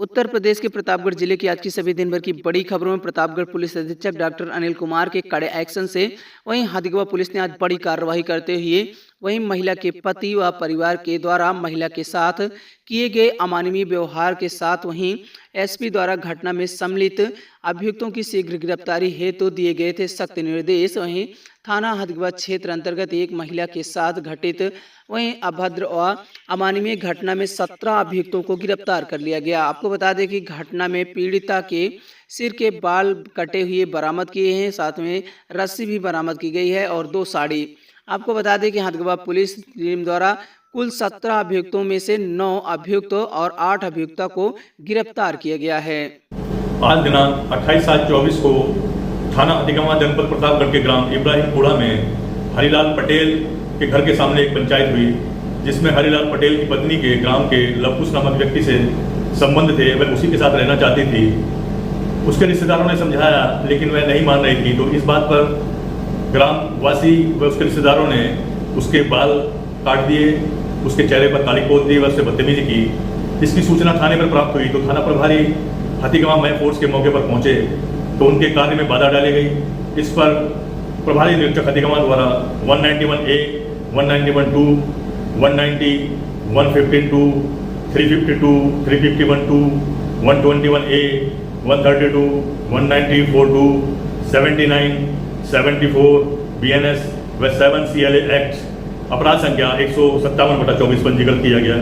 उत्तर प्रदेश के प्रतापगढ़ जिले की आज की सभी दिन भर की बड़ी खबरों में प्रतापगढ़ पुलिस अधीक्षक डॉक्टर अनिल कुमार के कड़े एक्शन से वहीं हथगवा पुलिस ने आज बड़ी कार्रवाई करते हुए वहीं महिला के पति व परिवार के द्वारा महिला के साथ किए गए अमानवीय व्यवहार के साथ वहीं एसपी द्वारा घटना में सम्मिलित अभियुक्तों की शीघ्र गिरफ्तारी हेतु दिए गए थे सख्त निर्देश। वहीं थाना हथगवा क्षेत्र अंतर्गत एक महिला के साथ घटित वहीं अभद्र और अमानवीय घटना में 17 अभियुक्तों को गिरफ्तार कर लिया गया। आपको बता दें कि घटना में पीड़िता के सिर के बाल कटे हुए बरामद किए हैं, साथ में रस्सी भी बरामद की गई है और 2 साड़ी। आपको बता दें कि हथगवा पुलिस टीम द्वारा कुल 17 अभियुक्तों में से 9 अभियुक्त और 8 अभियुक्ता को गिरफ्तार किया गया है। आज दिनांक 28/7/24 को थाना हथगवा जनपद प्रतापगढ़ के ग्राम इब्राहिमपुरा में हरिलाल पटेल के घर के सामने एक पंचायत हुई, जिसमें हरिलाल पटेल की पत्नी के ग्राम के लवकुश नामक व्यक्ति से संबंध थे। वह उसी के साथ रहना चाहती थी। उसके रिश्तेदारों ने समझाया, लेकिन वह नहीं मान रही थी। तो इस बात पर ग्रामवासी व उसके रिश्तेदारों ने उसके बाल काट दिए, उसके चेहरे पर काली पोत दी व उससे बदतमीजी की। इसकी सूचना थाने पर प्राप्त हुई तो थाना प्रभारी हथगवा मय फोर्स के मौके पर पहुंचे तो उनके कार्य में बाधा डाली गई। इस पर प्रभारी निरीक्षक हथगवा द्वारा 191A, 191-2, 190, 115-2, 352, 351-2, 121A, 132, 190-42, 79, 74 BNS व 7 CLA एक्ट अपराध संख्या 157/24 पंजीकृत किया गया।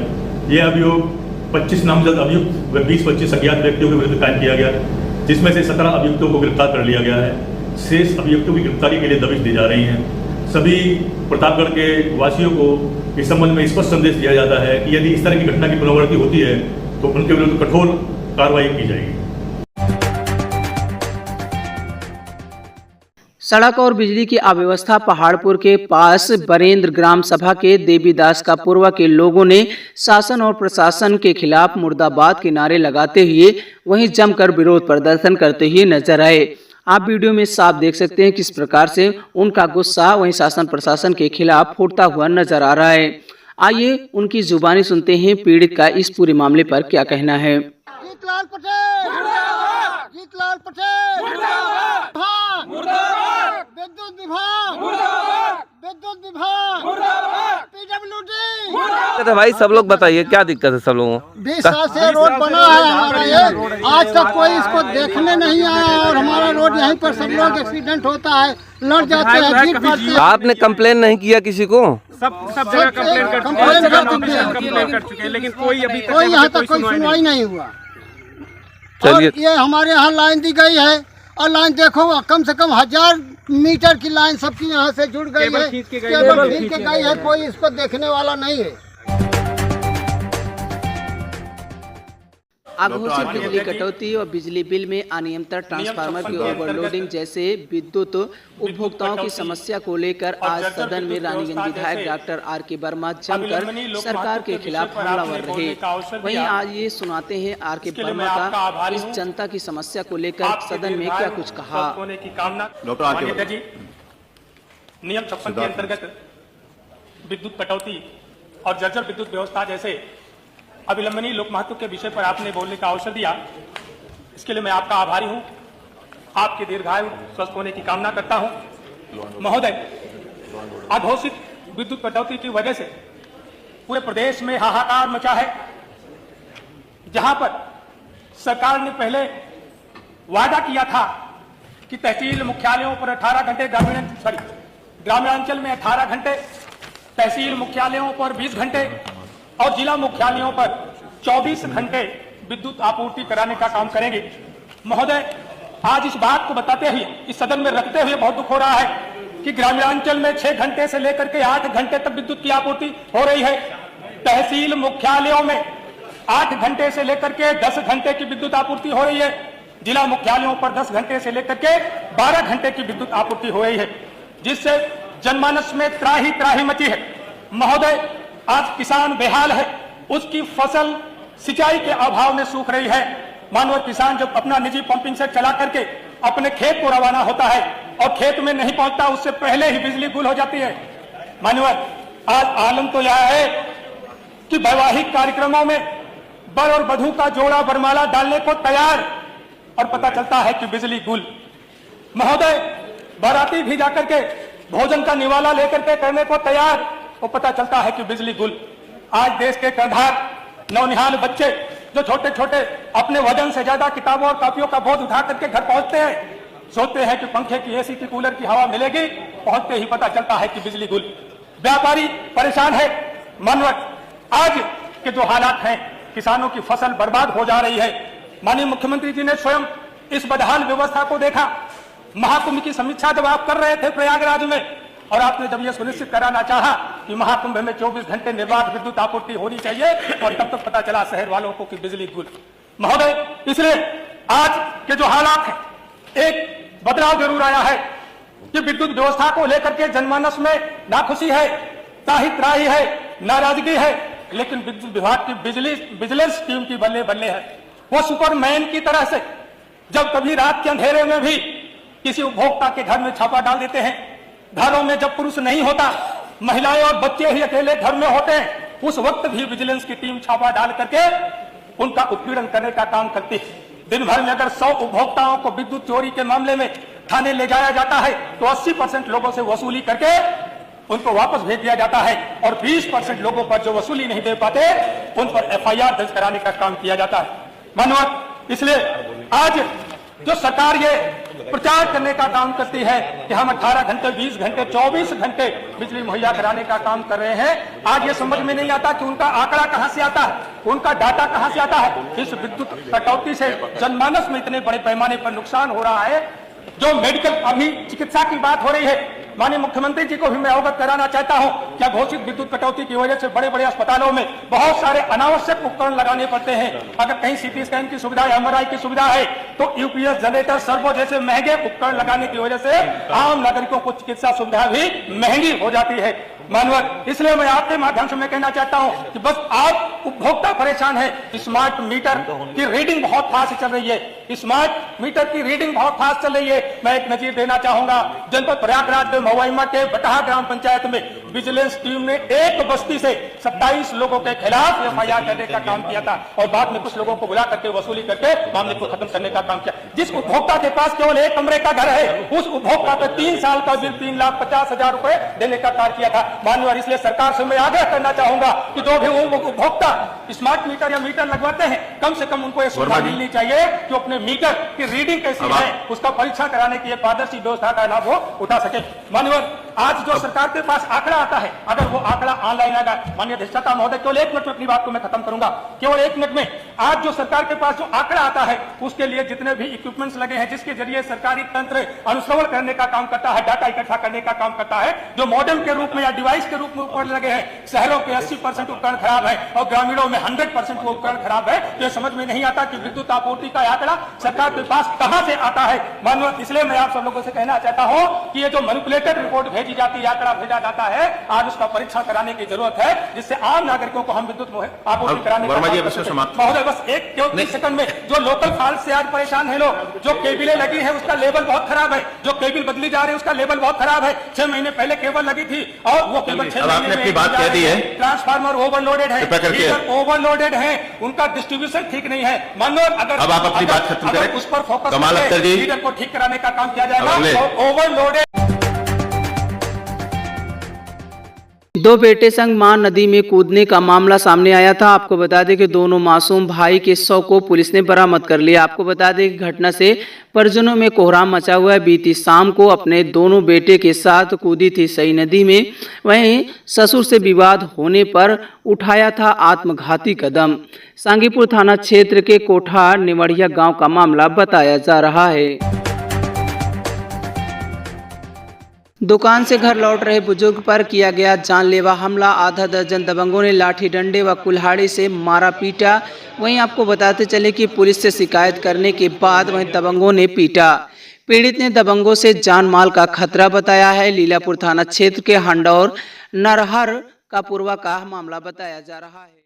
यह अभियोग 25 नामजद अभियुक्त व 20-25 अज्ञात व्यक्तियों के विरुद्ध कायम किया गया, जिसमें से 17 अभियुक्तों को गिरफ्तार कर लिया गया है। शेष अभियुक्तों की गिरफ्तारी के लिए दबिश दी जा रही है। सभी प्रतापगढ़ के वासियों को इस संबंध में स्पष्ट संदेश दिया जाता है कि यदि इस तरह की घटना की पुनरावृत्ति होती है तो उनके विरुद्ध कठोर कार्रवाई की जाएगी। सड़क और बिजली की अव्यवस्था पहाड़पुर के पास बरेंद्र ग्राम सभा के देवीदास का पूर्वा के लोगों ने शासन और प्रशासन के खिलाफ मुर्दाबाद के नारे लगाते हुए वहीं जमकर विरोध प्रदर्शन करते हुए नजर आए। आप वीडियो में साफ देख सकते हैं किस प्रकार से उनका गुस्सा वहीं शासन प्रशासन के खिलाफ फूटता हुआ नजर आ रहा है। आइए उनकी जुबानी सुनते हैं पीड़ित का इस पूरे मामले पर क्या कहना है। जीतलाल पटेल मुर्दाबाद, जीतलाल पटेल मुर्दाबाद, मुर्दाबाद, विद्युत विभाग मुर्दाबाद, विद्युत विभाग मुर्दाबाद, PWD मुर्दाबाद। भाई सब लोग बताइए क्या दिक्कत है सब लोगों को? 20 साल से रोड बना है हमारा, ये आज तक कोई इसको देखने नहीं आया और हमारा रोड यहीं पर सब लोग एक्सीडेंट होता है, लड़ जाते हैं, गिर पड़ते हैं। आपने कंप्लेन नहीं किया किसी को? सब जगह कंप्लेन कर चुके हैं, लेकिन कोई यहाँ तक कोई सुनवाई नहीं हुआ। चलिए, ये हमारे यहाँ लाइन दी गई है और लाइन देखो कम से कम 1000 मीटर की लाइन सबकी यहाँ से जुड़ गई है, केबल खींच के गई है, कोई इसको देखने वाला नहीं है। अघोषित बिजली कटौती और बिजली बिल में अनियमितता, ट्रांसफार्मर की ओवरलोडिंग जैसे विद्युत उपभोक्ताओं की समस्या को लेकर आज सदन में रानीगंज विधायक डॉक्टर R.K. वर्मा जमकर सरकार के खिलाफ हमलावर रहे। वहीं आज ये सुनाते हैं R.K. वर्मा का इस जनता की समस्या को लेकर सदन में क्या कुछ कहा। नियम 56 के अंतर्गत विद्युत कटौती और जर्जर विद्युत व्यवस्था जैसे अविलंबनीय लोक महत्व के विषय पर आपने बोलने का अवसर दिया, इसके लिए मैं आपका आभारी हूं। आपके दीर्घायु स्वस्थ होने की कामना करता हूं। महोदय, अघोषित विद्युत कटौती की वजह से पूरे प्रदेश में हाहाकार मचा है। जहां पर सरकार ने पहले वादा किया था कि तहसील मुख्यालयों पर 18 घंटे, ग्रामीणांचल में 18 घंटे, तहसील मुख्यालयों पर 20 घंटे और जिला मुख्यालयों पर 24 घंटे विद्युत आपूर्ति कराने का काम करेंगे। महोदय, आज इस बात को बताते हुए, इस सदन में रखते हुए बहुत दुख हो रहा है कि ग्रामीणांचल में 6 घंटे से लेकर के 8 घंटे तक विद्युत की आपूर्ति हो रही है। तहसील मुख्यालयों में 8 घंटे से लेकर के 10 घंटे की विद्युत आपूर्ति हो रही है। जिला मुख्यालयों पर 10 घंटे से लेकर के 12 घंटे की विद्युत आपूर्ति हो रही है, जिससे जनमानस में त्राही त्राही मची है। महोदय, आज किसान बेहाल है, उसकी फसल सिंचाई के अभाव में सूख रही है। मानव किसान जब अपना निजी पंपिंग सेट चला करके अपने खेत को रवाना होता है और खेत में नहीं पहुंचता, उससे पहले ही बिजली गुल हो जाती है। मानव, आज आलम तो यह है कि वैवाहिक कार्यक्रमों में बर और बधू का जोड़ा वरमाला डालने को तैयार, और पता चलता है कि बिजली गुल। महोदय, बाराती भी जाकर के भोजन का निवाला लेकर के करने को तैयार, और पता चलता है कि बिजली गुल। आज देश के कर्णधार नौनिहाल बच्चे जो छोटे छोटे अपने वजन से ज्यादा किताबों और कापियों का बोझ उठा करके घर पहुंचते हैं, सोचते हैं कि पंखे की, एसी की, कूलर की हवा मिलेगी, पहुंचते ही पता चलता है कि बिजली गुल। व्यापारी परेशान है। मानवत, आज के जो हालात हैं, किसानों की फसल बर्बाद हो जा रही है। माननीय मुख्यमंत्री जी ने स्वयं इस बदहाल व्यवस्था को देखा। महाकुंभ की समीक्षा जब आप कर रहे थे प्रयागराज में, और आपने जब यह सुनिश्चित कराना चाहा कि महाकुंभ में 24 घंटे निर्बाध विद्युत आपूर्ति होनी चाहिए, और तब तक पता चला शहर वालों को कि बिजली गुल। महोदय, इसलिए आज के जो हालात हैं, एक बदलाव जरूर आया है कि विद्युत व्यवस्था को लेकर के जनमानस में नाखुशी है, ताहित्राही है, नाराजगी है, लेकिन विद्युत विभाग की विजिलेंस टीम की बल्ले बल्ले है। वो सुपरमैन की तरह से जब कभी रात के अंधेरे में भी किसी उपभोक्ता के घर में छापा डाल देते हैं। घरों में जब पुरुष नहीं होता, महिलाएं और बच्चे ही अकेले घर में होते हैं, उस वक्त भी विजिलेंस की टीम छापा डाल करके उनका उत्पीड़न करने का काम करती है। दिन भर में अगर 100 उपभोक्ताओं को विद्युत चोरी के मामले में थाने ले जाया जाता है, तो 80% लोगों से वसूली करके उनको वापस भेज दिया जाता है, और 20% लोगों पर जो वसूली नहीं दे पाते, उन पर FIR दर्ज कराने का काम किया जाता है। मानवत, इसलिए आज जो सरकार ये प्रचार करने का काम करती है कि हम 18 घंटे, 20 घंटे, 24 घंटे बिजली मुहैया कराने का काम कर रहे हैं, आज ये समझ में नहीं आता कि उनका आंकड़ा कहां से आता है, उनका डाटा कहां से आता है। इस विद्युत कटौती से जनमानस में इतने बड़े पैमाने पर नुकसान हो रहा है। जो मेडिकल, अभी चिकित्सा की बात हो रही है, माननीय मुख्यमंत्री जी को भी मैं अवगत कराना चाहता हूं, क्या घोषित विद्युत कटौती की वजह से बड़े बड़े अस्पतालों में बहुत सारे अनावश्यक उपकरण लगाने पड़ते हैं। अगर कहीं CT स्कैन की सुविधा या MRI की सुविधा है, तो UPS, जनरेटर, सर्वो जैसे महंगे उपकरण लगाने की वजह से आम नागरिकों को चिकित्सा सुविधा भी महंगी हो जाती है। मानवत, इसलिए मैं आपके माध्यम से मैं कहना चाहता हूं कि बस आप उपभोक्ता परेशान है। स्मार्ट मीटर की रीडिंग बहुत फास्ट चल रही है, स्मार्ट मीटर की रीडिंग बहुत फास्ट चल रही है। मैं एक नजीर देना चाहूंगा, जनपद प्रयागराज में महुआइमा के बटहा ग्राम पंचायत में विजिलेंस टीम ने एक बस्ती से 27 लोगों के खिलाफ FIR करने का काम किया था, और बाद में कुछ लोगों को बुला करके वसूली करके मामले को खत्म करने का काम किया। जिस उपभोक्ता के पास केवल 1 कमरे का घर है, उस उपभोक्ता पर 3 साल का बिल 3,50,000 रुपए देने का कार्य किया था। माननीय, इसलिए सरकार से मैं आग्रह करना चाहूंगा कि जो भी उपभोक्ता स्मार्ट मीटर या मीटर लगवाते हैं, कम से कम उनको यह सुविधा मिलनी चाहिए कि अपने मीटर की रीडिंग कैसी है उसका परीक्षण कराने की पारदर्शी व्यवस्था का लाभ वो उठा सके। माननीय, आज जो सरकार के पास आंकड़ा आता है, अगर वो आंकड़ा ऑनलाइन आएगा, माननीय अध्यक्षता महोदय, केवल 1 मिनट में अपनी बात को मैं खत्म करूंगा, केवल 1 मिनट में। आज जो सरकार के पास जो आंकड़ा आता है, उसके लिए जितने भी इक्विपमेंट्स लगे हैं, जिसके जरिए सरकारी तंत्र अनुश्रवण करने का काम करता है, डाटा इकट्ठा करने का काम करता है, जो मॉडल के रूप में या डिवाइस के रूप में उपकरण लगे हैं, शहरों के 80% उपकरण खराब है और ग्रामीणों में 100% वो उपकरण खराब है। तो समझ में नहीं आता कि विद्युत आपूर्ति का आंकड़ा सरकार के पास कहां से आता है। माननीय, इसलिए मैं आप सब लोगों से कहना चाहता हूं कि ये जो मैनिपुलेटेड रिपोर्ट भेजी जाती है, आंकड़ा भेजा जाता है, आज उसका परीक्षण कराने की जरूरत है, जिससे आम नागरिकों को हम विद्युत आपूर्ति कराने का महोदय, बस 1 सेकंड में, जो लोकल फॉल्ट से आज परेशान है लोग, जो केबिलें लगी है उसका लेवल बहुत खराब है, जो केबिल बदली जा रही है उसका लेवल बहुत खराब है। 6 महीने पहले केबल लगी थी और वो केबल 6 महीने में बात कह दी है। ट्रांसफार्मर ओवरलोडेड है, मीटर ओवरलोडेड है, उनका डिस्ट्रीब्यूशन ठीक नहीं है। मानो अगर अब आप अपनी बात खत्म करें, उस पर फोकस करके मीटर को ठीक कराने का काम किया जाएगा। ओवरलोडेड दो बेटे संग मां नदी में कूदने का मामला सामने आया था। आपको बता दें कि दोनों मासूम भाई के शव को पुलिस ने बरामद कर लिया। आपको बता दें कि घटना से परिजनों में कोहराम मचा हुआ है। बीती शाम को अपने दोनों बेटे के साथ कूदी थी सई नदी में, वहीं ससुर से विवाद होने पर उठाया था आत्मघाती कदम। सांगीपुर थाना क्षेत्र के कोठा निवड़िया गांव का मामला बताया जा रहा है। दुकान से घर लौट रहे बुजुर्ग पर किया गया जानलेवा हमला। आधा दर्जन दबंगों ने लाठी डंडे व कुल्हाड़ी से मारा पीटा। वहीं आपको बताते चले कि पुलिस से शिकायत करने के बाद वहीं दबंगों ने पीटा। पीड़ित ने दबंगों से जान माल का खतरा बताया है। लीलापुर थाना क्षेत्र के हंडौर नरहर का पूर्वा का मामला बताया जा रहा है।